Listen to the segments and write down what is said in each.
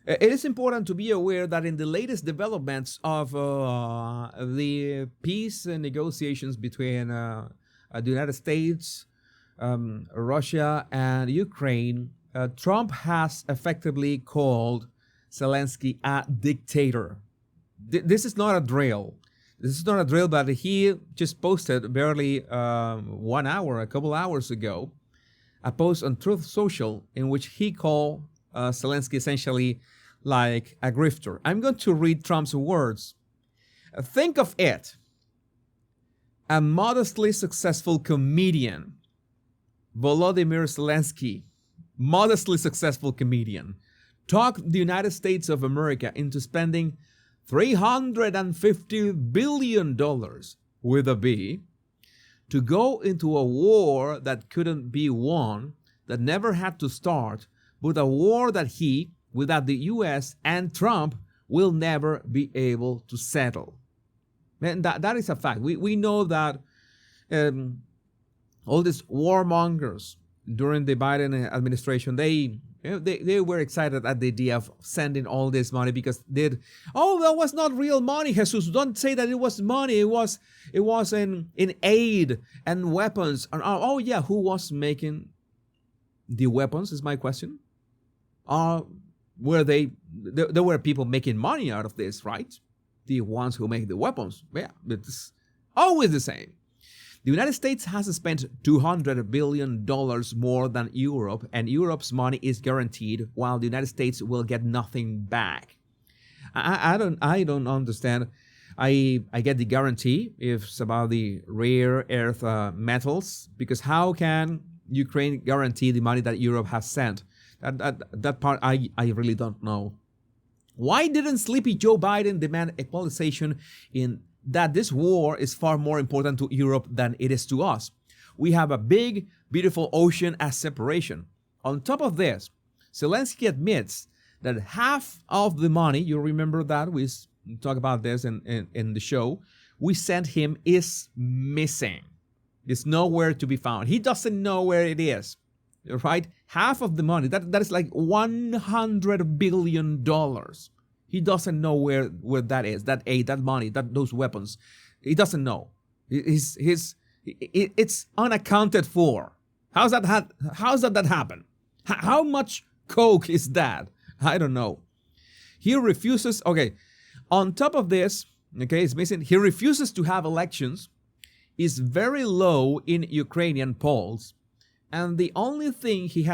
It is important to be aware that in the latest developments of the peace negotiations between the United States, Russia, and Ukraine, Trump has effectively called Zelensky a dictator. This is not a drill. This is not a drill, but he just posted barely 1 hour, a couple hours ago, a post on Truth Social in which he called Zelensky essentially like a grifter. I'm going to read Trump's words. Think of it. A modestly successful comedian, Volodymyr Zelensky, modestly successful comedian, talked the United States of America into spending $350 billion with a B to go into a war that couldn't be won, that never had to start, but a war that he, without the US and Trump, will never be able to settle. And that is a fact. We know that all these warmongers during the Biden administration, they were excited at the idea of sending all this money because that was not real money, Jesus. Don't say that it was money. It was in aid and weapons. And oh yeah, who was making the weapons is my question. There were people making money out of this, right? The ones who make the weapons. Yeah, it's always the same. The United States has spent $200 billion more than Europe, and Europe's money is guaranteed, while the United States will get nothing back. I don't understand. I get the guarantee if it's about the rare earth metals, because how can Ukraine guarantee the money that Europe has sent? That part I really don't know. Why didn't sleepy Joe Biden demand equalization in that this war is far more important to Europe than it is to us? We have a big, beautiful ocean as separation. On top of this, Zelensky admits that half of the money, you remember that, we talk about this in the show, we sent him is missing. It's nowhere to be found. He doesn't know where it is, right? Half of the money, that is like $100 billion. He doesn't know where that is, that aid, that money, those weapons. He doesn't know. It's unaccounted for. How's that happen? How much coke is that? I don't know. He refuses. Okay, on top of this, okay, it's missing. He refuses to have elections. Is very low in Ukrainian polls, and the only thing he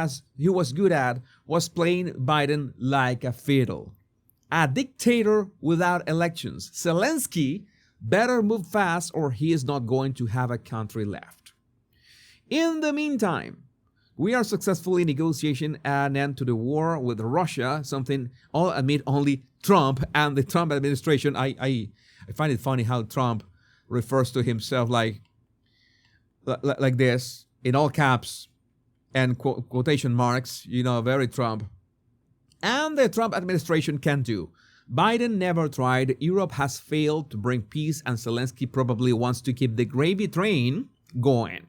was good at was playing Biden like a fiddle. A dictator without elections. Zelensky better move fast or he is not going to have a country left. In the meantime, we are successfully negotiating an end to the war with Russia, something I'll admit only Trump and the Trump administration. I find it funny how Trump refers to himself like this, in all caps and quotation marks, very Trump. And the Trump administration can do. Biden never tried. Europe has failed to bring peace, and Zelensky probably wants to keep the gravy train going.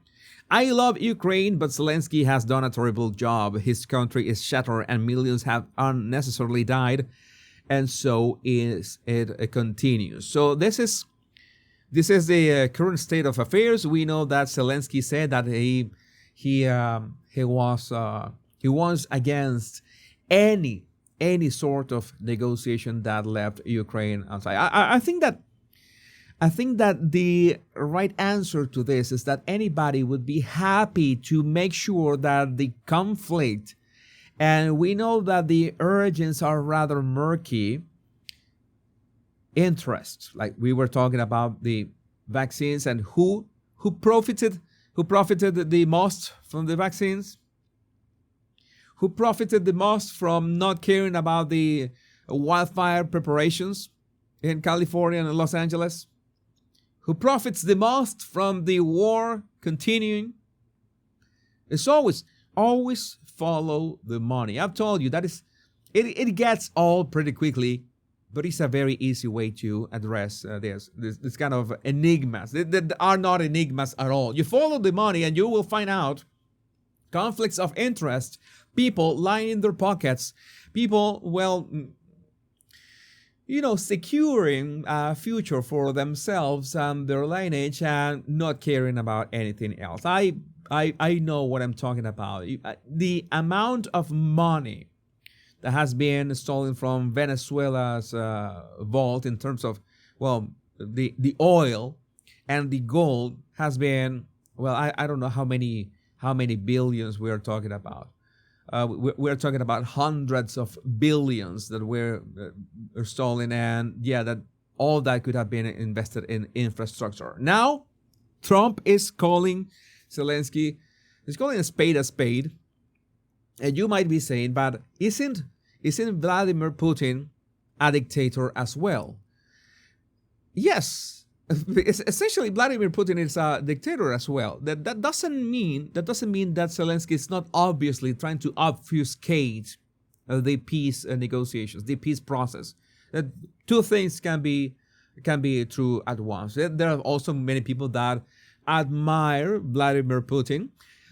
I love Ukraine, but Zelensky has done a terrible job. His country is shattered and millions have unnecessarily died, and so it continues. So this is the current state of affairs. We know that Zelensky said that he was against any sort of negotiation that left Ukraine outside. I think that the right answer to this is that anybody would be happy to make sure that the conflict, and we know that the origins are rather murky, interests, like we were talking about the vaccines and who profited the most from the vaccines. Who profited the most from not caring about the wildfire preparations in California and Los Angeles? Who profits the most from the war continuing? It's always follow the money. I've told you that it gets old pretty quickly, but it's a very easy way to address this kind of enigmas. They are not enigmas at all. You follow the money and you will find out conflicts of interest, people lying in their pockets, People, well, securing a future for themselves and their lineage and not caring about anything else. I know what I'm talking about. The amount of money that has been stolen from Venezuela's vault in terms of, well, the oil and the gold has been, well, I don't know how many billions we are talking about. We're talking about hundreds of billions that were stolen, and yeah, that all that could have been invested in infrastructure. Now, Trump is calling Zelensky, he's calling a spade, and you might be saying, but isn't Vladimir Putin a dictator as well? Yes. Essentially, Vladimir Putin is a dictator as well. That doesn't mean that Zelensky is not obviously trying to obfuscate the peace negotiations, the peace process. That two things can be true at once. There are also many people that admire Vladimir Putin.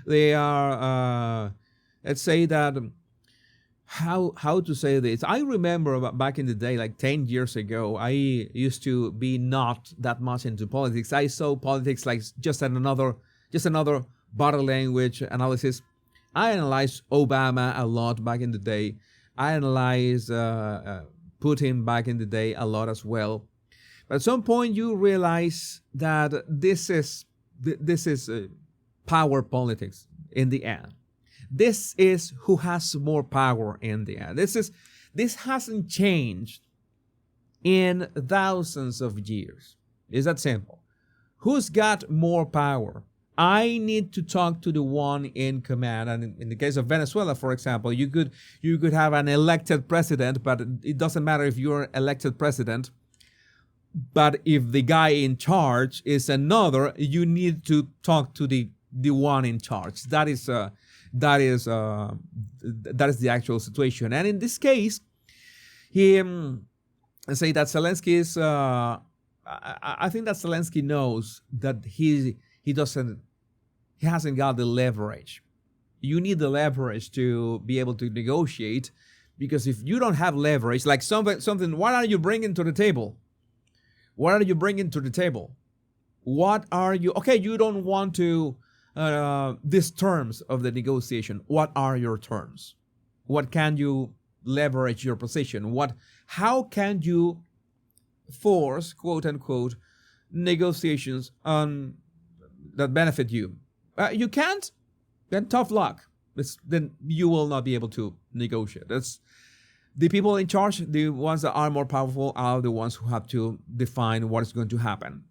They are, let's say that. How to say this? I remember back in the day, like 10 years ago, I used to be not that much into politics. I saw politics like just another body language analysis. I analyzed Obama a lot back in the day. I analyzed Putin back in the day a lot as well. But at some point, you realize that this is power politics in the end. This is who has more power in the end. This hasn't changed in thousands of years. It's that simple. Who's got more power? I need to talk to the one in command. And in the case of Venezuela, for example, you could have an elected president, but it doesn't matter if you're elected president. But if the guy in charge is another, you need to talk to the one in charge. That is the actual situation. And in this case, he say that Zelensky is. I think that Zelensky knows that he hasn't got the leverage. You need the leverage to be able to negotiate, because if you don't have leverage, like something, what are you bringing to the table? What are you bringing to the table? What are you? Okay, you don't want to. These terms of the negotiation. What are your terms? What can you leverage your position? How can you force, quote unquote, negotiations on that benefit you? You can't. Then tough luck. Then you will not be able to negotiate. That's the people in charge. The ones that are more powerful are the ones who have to define what is going to happen.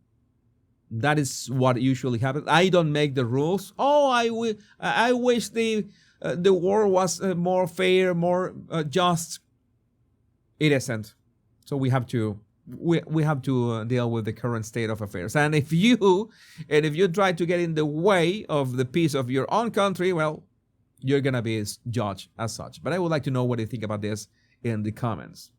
That is what usually happens. I don't make the rules. Oh, I wish the war was more fair, more just. It isn't. So we have to deal with the current state of affairs. And if you try to get in the way of the peace of your own country, well, you're gonna be judged as such. But I would like to know what you think about this in the comments.